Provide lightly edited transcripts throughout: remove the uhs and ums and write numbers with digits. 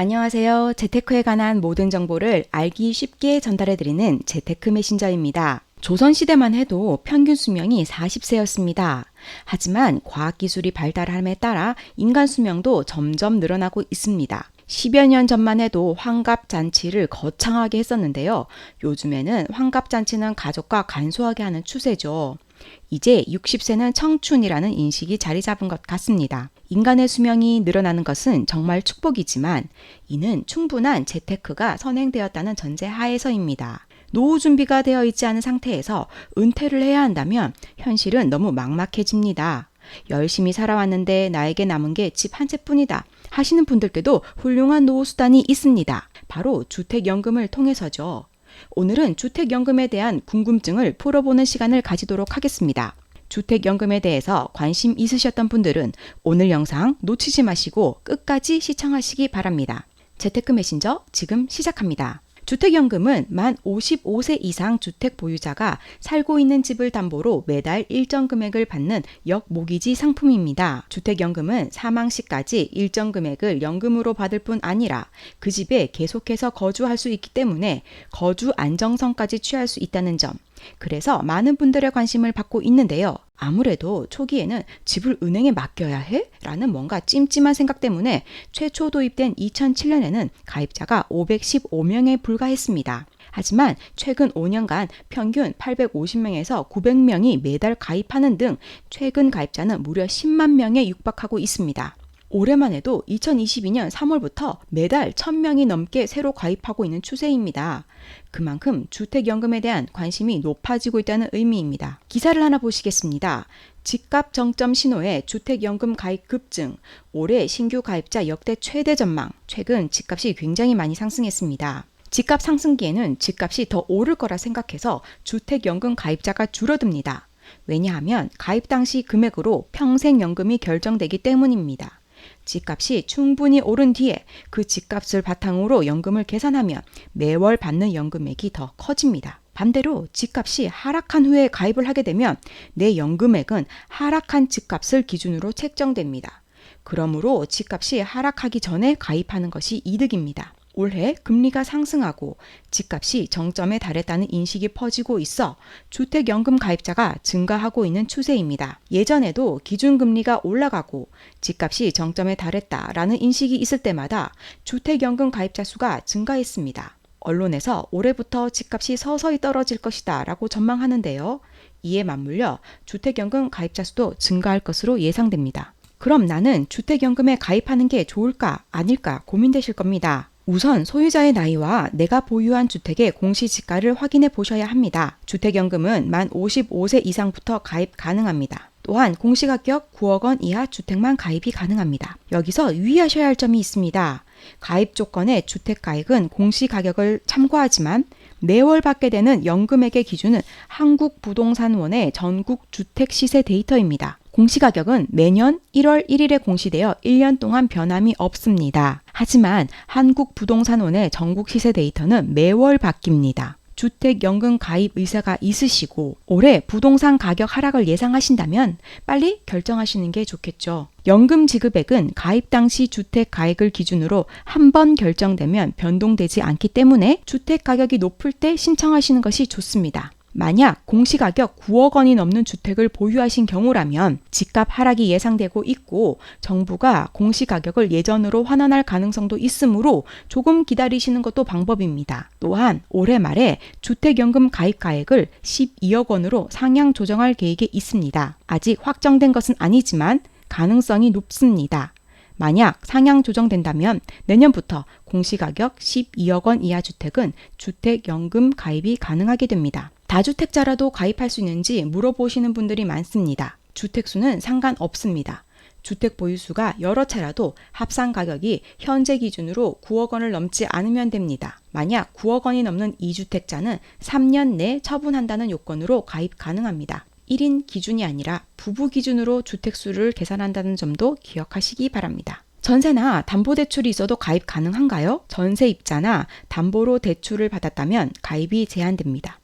안녕하세요. 재테크에 관한 모든 정보를 알기 쉽게 전달해드리는 재테크 메신저입니다. 조선시대만 해도 평균 수명이 40세였습니다. 하지만 과학기술이 발달함에 따라 인간 수명도 점점 늘어나고 있습니다. 10여 년 전만 해도 환갑잔치를 거창하게 했었는데요. 요즘에는 환갑잔치는 가족과 간소하게 하는 추세죠. 이제 60세는 청춘이라는 인식이 자리 잡은 것 같습니다. 인간의 수명이 늘어나는 것은 정말 축복이지만 이는 충분한 재테크가 선행되었다는 전제 하에서입니다. 노후 준비가 되어 있지 않은 상태에서 은퇴를 해야 한다면 현실은 너무 막막해집니다. 열심히 살아왔는데 나에게 남은 게 집 한 채뿐이다 하시는 분들께도 훌륭한 노후 수단이 있습니다. 바로 주택연금을 통해서죠. 오늘은 주택연금에 대한 궁금증을 풀어보는 시간을 가지도록 하겠습니다. 주택연금에 대해서 관심 있으셨던 분들은 오늘 영상 놓치지 마시고 끝까지 시청하시기 바랍니다. 재테크 메신저 지금 시작합니다. 주택연금은 만 55세 이상 주택 보유자가 살고 있는 집을 담보로 매달 일정 금액을 받는 역모기지 상품입니다. 주택연금은 사망 시까지 일정 금액을 연금으로 받을 뿐 아니라 그 집에 계속해서 거주할 수 있기 때문에 거주 안정성까지 취할 수 있다는 점. 그래서 많은 분들의 관심을 받고 있는데요. 아무래도 초기에는 집을 은행에 맡겨야 해? 라는 뭔가 찜찜한 생각 때문에 최초 도입된 2007년에는 가입자가 515명에 불과했습니다. 하지만 최근 5년간 평균 850명에서 900명이 매달 가입하는 등 최근 가입자는 무려 10만 명에 육박하고 있습니다. 올해만 해도 2022년 3월부터 매달 1000명이 넘게 새로 가입하고 있는 추세입니다. 그만큼 주택연금에 대한 관심이 높아지고 있다는 의미입니다. 기사를 하나 보시겠습니다. 집값 정점 신호의 주택연금 가입 급증, 올해 신규 가입자 역대 최대 전망, 최근 집값이 굉장히 많이 상승했습니다. 집값 상승기에는 집값이 더 오를 거라 생각해서 주택연금 가입자가 줄어듭니다. 왜냐하면 가입 당시 금액으로 평생연금이 결정되기 때문입니다. 집값이 충분히 오른 뒤에 그 집값을 바탕으로 연금을 계산하면 매월 받는 연금액이 더 커집니다. 반대로 집값이 하락한 후에 가입을 하게 되면 내 연금액은 하락한 집값을 기준으로 책정됩니다. 그러므로 집값이 하락하기 전에 가입하는 것이 이득입니다. 올해 금리가 상승하고 집값이 정점에 달했다는 인식이 퍼지고 있어 주택연금 가입자가 증가하고 있는 추세입니다. 예전에도 기준금리가 올라가고 집값이 정점에 달했다라는 인식이 있을 때마다 주택연금 가입자 수가 증가했습니다. 언론에서 올해부터 집값이 서서히 떨어질 것이다 라고 전망하는데요. 이에 맞물려 주택연금 가입자 수도 증가할 것으로 예상됩니다. 그럼 나는 주택연금에 가입하는 게 좋을까 아닐까 고민되실 겁니다. 우선 소유자의 나이와 내가 보유한 주택의 공시지가를 확인해 보셔야 합니다. 주택연금은 만 55세 이상부터 가입 가능합니다. 또한 공시가격 9억 원 이하 주택만 가입이 가능합니다. 여기서 유의하셔야 할 점이 있습니다. 가입 조건의 주택가액은 공시가격을 참고하지만 매월 받게 되는 연금액의 기준은 한국부동산원의 전국 주택 시세 데이터입니다. 공시가격은 매년 1월 1일에 공시되어 1년 동안 변함이 없습니다. 하지만 한국부동산원의 전국 시세 데이터는 매월 바뀝니다. 주택연금 가입 의사가 있으시고 올해 부동산 가격 하락을 예상하신다면 빨리 결정하시는 게 좋겠죠. 연금 지급액은 가입 당시 주택 가액을 기준으로 한 번 결정되면 변동되지 않기 때문에 주택 가격이 높을 때 신청하시는 것이 좋습니다. 만약 공시가격 9억 원이 넘는 주택을 보유하신 경우라면 집값 하락이 예상되고 있고 정부가 공시가격을 예전으로 환원할 가능성도 있으므로 조금 기다리시는 것도 방법입니다. 또한 올해 말에 주택연금 가입 가액을 12억 원으로 상향 조정할 계획이 있습니다. 아직 확정된 것은 아니지만 가능성이 높습니다. 만약 상향 조정된다면 내년부터 공시가격 12억 원 이하 주택은 주택연금 가입이 가능하게 됩니다. 다주택자라도 가입할 수 있는지 물어보시는 분들이 많습니다. 주택수는 상관없습니다. 주택 보유수가 여러 채라도 합산 가격이 현재 기준으로 9억 원을 넘지 않으면 됩니다. 만약 9억 원이 넘는 2주택자는 3년 내 처분한다는 요건으로 가입 가능합니다. 1인 기준이 아니라 부부 기준으로 주택수를 계산한다는 점도 기억하시기 바랍니다. 전세나 담보대출이 있어도 가입 가능한가요? 전세입자나 담보로 대출을 받았다면 가입이 제한됩니다.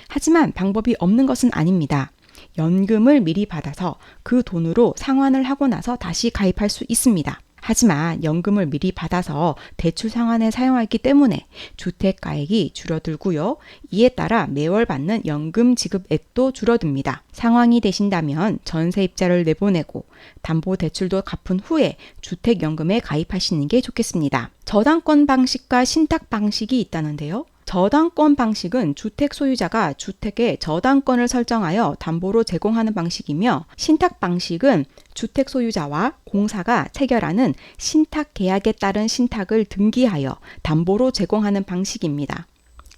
하지만 방법이 없는 것은 아닙니다. 연금을 미리 받아서 그 돈으로 상환을 하고 나서 다시 가입할 수 있습니다. 하지만 연금을 미리 받아서 대출 상환에 사용하기 때문에 주택가액이 줄어들고요. 이에 따라 매월 받는 연금 지급액도 줄어듭니다. 상황이 되신다면 전세입자를 내보내고 담보대출도 갚은 후에 주택연금에 가입하시는 게 좋겠습니다. 저당권 방식과 신탁 방식이 있다는데요. 저당권 방식은 주택 소유자가 주택의 저당권을 설정하여 담보로 제공하는 방식이며, 신탁 방식은 주택 소유자와 공사가 체결하는 신탁 계약에 따른 신탁을 등기하여 담보로 제공하는 방식입니다.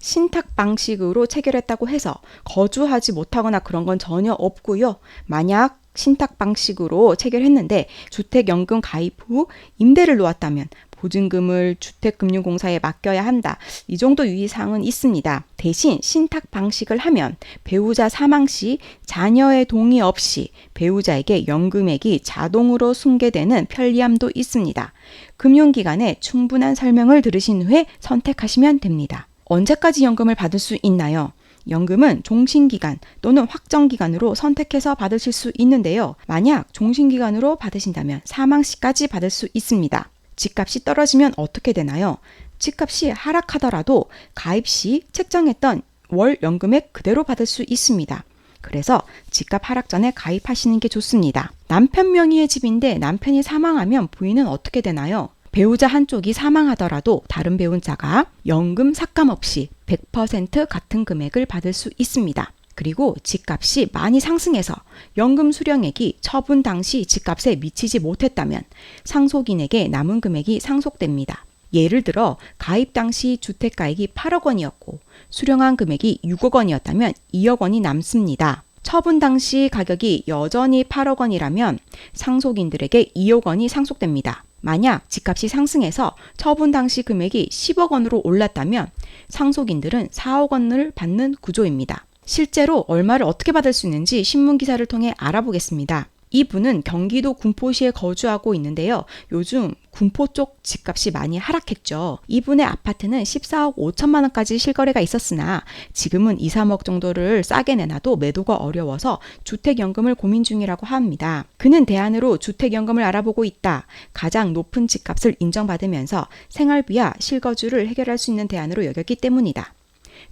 신탁 방식으로 체결했다고 해서 거주하지 못하거나 그런 건 전혀 없고요. 만약 신탁 방식으로 체결했는데 주택연금 가입 후 임대를 놓았다면 보증금을 주택금융공사에 맡겨야 한다. 이 정도 유의사항은 있습니다. 대신 신탁 방식을 하면 배우자 사망 시 자녀의 동의 없이 배우자에게 연금액이 자동으로 승계되는 편리함도 있습니다. 금융기관에 충분한 설명을 들으신 후에 선택하시면 됩니다. 언제까지 연금을 받을 수 있나요? 연금은 종신기간 또는 확정기간으로 선택해서 받으실 수 있는데요. 만약 종신기간으로 받으신다면 사망시까지 받을 수 있습니다. 집값이 떨어지면 어떻게 되나요? 집값이 하락하더라도 가입 시 책정했던 월 연금액 그대로 받을 수 있습니다. 그래서 집값 하락 전에 가입하시는 게 좋습니다. 남편 명의의 집인데 남편이 사망하면 부인은 어떻게 되나요? 배우자 한쪽이 사망하더라도 다른 배우자가 연금 삭감 없이 100% 같은 금액을 받을 수 있습니다. 그리고 집값이 많이 상승해서 연금 수령액이 처분 당시 집값에 미치지 못했다면 상속인에게 남은 금액이 상속됩니다. 예를 들어 가입 당시 주택가액이 8억 원이었고 수령한 금액이 6억 원이었다면 2억 원이 남습니다. 처분 당시 가격이 여전히 8억 원이라면 상속인들에게 2억 원이 상속됩니다. 만약 집값이 상승해서 처분 당시 금액이 10억 원으로 올랐다면 상속인들은 4억 원을 받는 구조입니다. 실제로 얼마를 어떻게 받을 수 있는지 신문기사를 통해 알아보겠습니다. 이분은 경기도 군포시에 거주하고 있는데요. 요즘 군포 쪽 집값이 많이 하락했죠. 이분의 아파트는 14억 5천만 원까지 실거래가 있었으나 지금은 2, 3억 정도를 싸게 내놔도 매도가 어려워서 주택연금을 고민 중이라고 합니다. 그는 대안으로 주택연금을 알아보고 있다. 가장 높은 집값을 인정받으면서 생활비와 실거주를 해결할 수 있는 대안으로 여겼기 때문이다.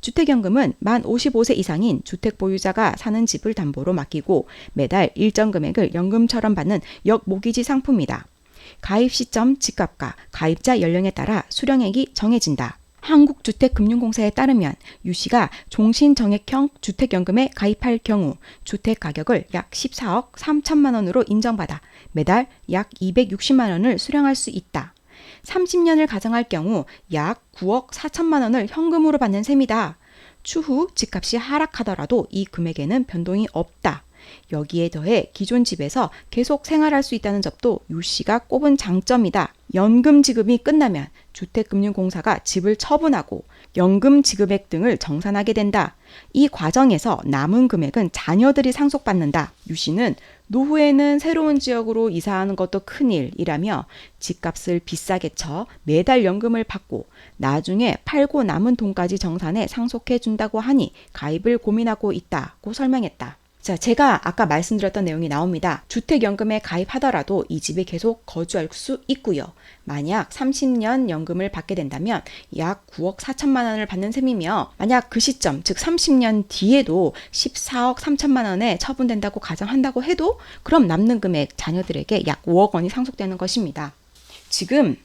주택연금은 만 55세 이상인 주택보유자가 사는 집을 담보로 맡기고 매달 일정 금액을 연금처럼 받는 역모기지 상품이다. 가입 시점 집값과 가입자 연령에 따라 수령액이 정해진다. 한국주택금융공사에 따르면 유 씨가 종신정액형 주택연금에 가입할 경우 주택가격을 약 14억 3천만 원으로 인정받아 매달 약 260만 원을 수령할 수 있다. 30년을 가정할 경우 약 9억 4천만 원을 현금으로 받는 셈이다. 추후 집값이 하락하더라도 이 금액에는 변동이 없다. 여기에 더해 기존 집에서 계속 생활할 수 있다는 점도 유 씨가 꼽은 장점이다. 연금 지급이 끝나면 주택금융공사가 집을 처분하고 연금 지급액 등을 정산하게 된다. 이 과정에서 남은 금액은 자녀들이 상속받는다. 유 씨는 노후에는 새로운 지역으로 이사하는 것도 큰일이라며 집값을 비싸게 쳐 매달 연금을 받고 나중에 팔고 남은 돈까지 정산해 상속해 준다고 하니 가입을 고민하고 있다고 설명했다. 자, 제가 아까 말씀드렸던 내용이 나옵니다. 주택연금에 가입하더라도 이 집에 계속 거주할 수 있고요. 만약 30년 연금을 받게 된다면 약 9억 4천만 원을 받는 셈이며 만약 그 시점, 즉 30년 뒤에도 14억 3천만 원에 처분된다고 가정한다고 해도 그럼 남는 금액 자녀들에게 약 5억 원이 상속되는 것입니다. 지금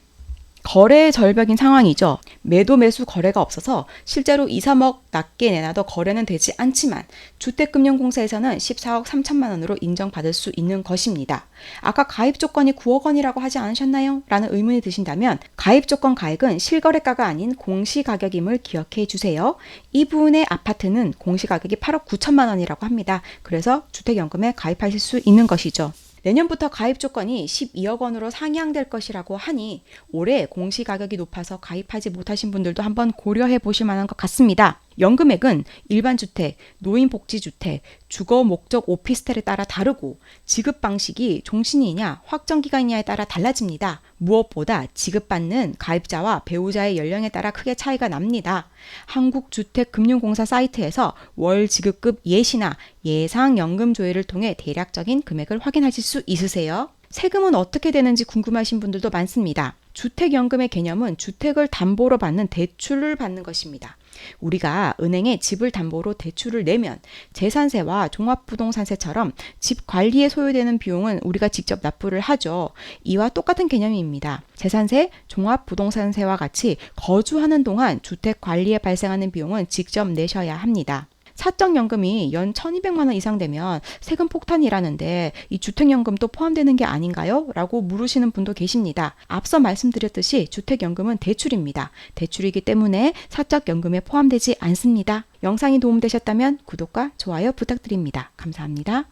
거래 절벽인 상황이죠. 매도 매수 거래가 없어서 실제로 2, 3억 낮게 내놔도 거래는 되지 않지만 주택금융공사에서는 14억 3천만 원으로 인정받을 수 있는 것입니다. 아까 가입 조건이 9억 원이라고 하지 않으셨나요? 라는 의문이 드신다면 가입 조건 가액은 실거래가가 아닌 공시가격임을 기억해 주세요. 이분의 아파트는 공시가격이 8억 9천만 원이라고 합니다. 그래서 주택연금에 가입하실 수 있는 것이죠. 내년부터 가입 조건이 12억 원으로 상향될 것이라고 하니 올해 공시가격이 높아서 가입하지 못하신 분들도 한번 고려해 보실 만한 것 같습니다. 연금액은 일반주택, 노인복지주택, 주거 목적 오피스텔에 따라 다르고 지급 방식이 종신이냐 확정기간이냐에 따라 달라집니다. 무엇보다 지급받는 가입자와 배우자의 연령에 따라 크게 차이가 납니다. 한국주택금융공사 사이트에서 월 지급급 예시나 예상연금 조회를 통해 대략적인 금액을 확인하실 수 있으세요. 세금은 어떻게 되는지 궁금하신 분들도 많습니다. 주택연금의 개념은 주택을 담보로 받는 대출을 받는 것입니다. 우리가 은행에 집을 담보로 대출을 내면 재산세와 종합부동산세처럼 집 관리에 소요되는 비용은 우리가 직접 납부를 하죠. 이와 똑같은 개념입니다. 재산세, 종합부동산세와 같이 거주하는 동안 주택 관리에 발생하는 비용은 직접 내셔야 합니다. 사적연금이 연 1,200만 원 이상 되면 세금 폭탄이라는데 이 주택연금도 포함되는 게 아닌가요? 라고 물으시는 분도 계십니다. 앞서 말씀드렸듯이 주택연금은 대출입니다. 대출이기 때문에 사적연금에 포함되지 않습니다. 영상이 도움되셨다면 구독과 좋아요 부탁드립니다. 감사합니다.